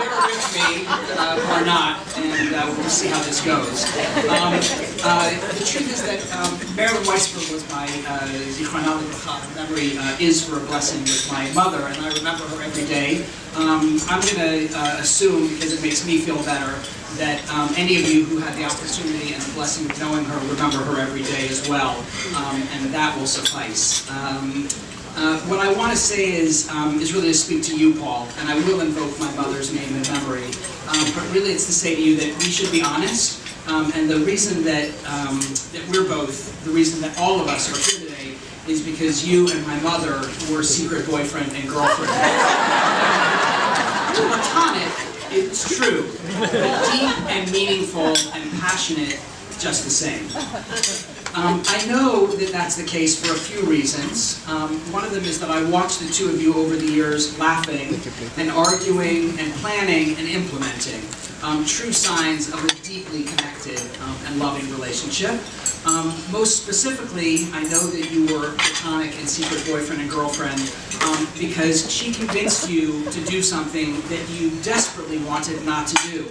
with me or not, and we'll see how this goes. The truth is that Marilyn Weisberg was my Zichronah Livracha memory is for a blessing with my mother, and I remember her every day. I'm going to assume, because it makes me feel better, that any of you who had the opportunity and the blessing of knowing her remember her every day as well, and that will suffice. What I want to say is really to speak to you, Paul, and I will invoke my mother's name in memory, but really it's to say to you that we should be honest, and the reason that we're both, the reason that all of us are here today is because you and my mother were secret boyfriend and girlfriend. Platonic, it's true, deep and meaningful and passionate, just the same. I know that that's the case for a few reasons. One of them is that I watched the two of you over the years laughing and arguing and planning and implementing. True signs of a deeply connected and loving relationship. Most specifically, I know that you were platonic and secret boyfriend and girlfriend because she convinced you to do something that you desperately wanted not to do,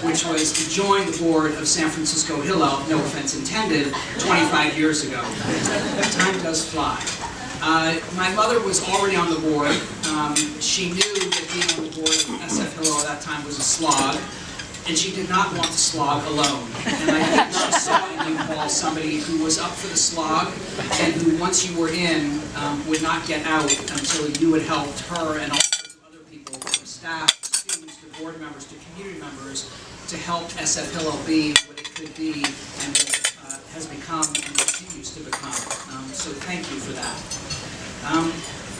which was to join the board of San Francisco Hillel, no offense intended, 25 years ago. Time does fly. My mother was already on the board. She knew that being on the board of SF Hillel at that time was a slog, and she did not want to slog alone. And I think she saw in you, Paul, somebody who was up for the slog, and who, once you were in, would not get out until you had helped her and all sorts of other people, from staff, to students, to board members, to community members, to help SF Hillel be what it could be and what it has become and continues to become. So thank you for that.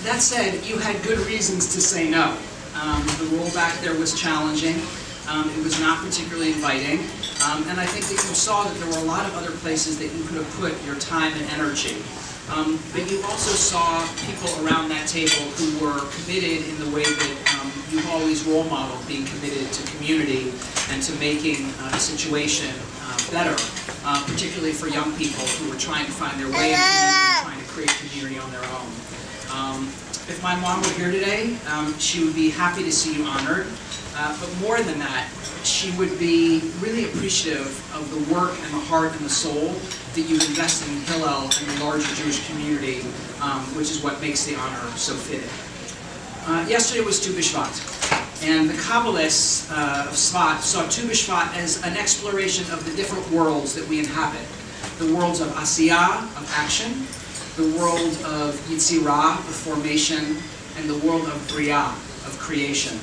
That said, you had good reasons to say no. The role back there was challenging. It was not particularly inviting, and I think that you saw that there were a lot of other places that you could have put your time and energy. But you also saw people around that table who were committed in the way that you've always role modeled, being committed to community and to making the situation better, particularly for young people who were trying to find their way in community, trying to create community on their own. If my mom were here today, she would be happy to see you honored. But more than that, she would be really appreciative of the work and the heart and the soul that you've invested in Hillel and the larger Jewish community, which is what makes the honor so fitting. Yesterday was Tu B'Shvat, and the Kabbalists of Shvat saw Tu B'Shvat as an exploration of the different worlds that we inhabit. The worlds of Asiyah, of action, the world of Yitzirah, of formation, and the world of Briah, of creation.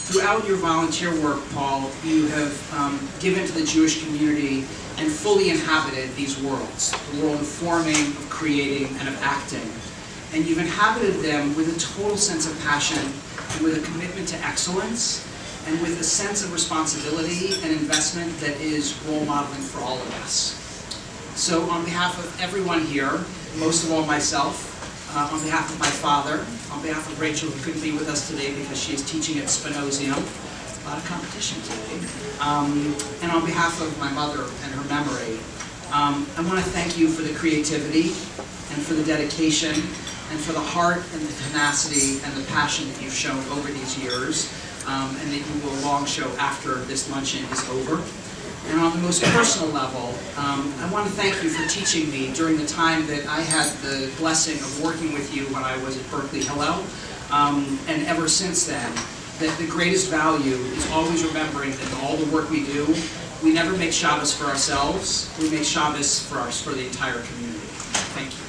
Throughout your volunteer work, Paul, you have given to the Jewish community and fully inhabited these worlds, the world of forming, of creating, and of acting. And you've inhabited them with a total sense of passion, and with a commitment to excellence, and with a sense of responsibility and investment that is role modeling for all of us. So on behalf of everyone here, most of all myself, on behalf of my father, on behalf of Rachel, who couldn't be with us today because she is teaching at Spinozium, a lot of competition today, and on behalf of my mother and her memory, I want to thank you for the creativity and for the dedication and for the heart and the tenacity and the passion that you've shown over these years, and that you will long show after this luncheon is over. And on the most personal level, I want to thank you for teaching me during the time that I had the blessing of working with you when I was at Berkeley Hillel, and ever since then, that the greatest value is always remembering that in all the work we do, we never make Shabbos for ourselves, we make Shabbos for the entire community. Thank you.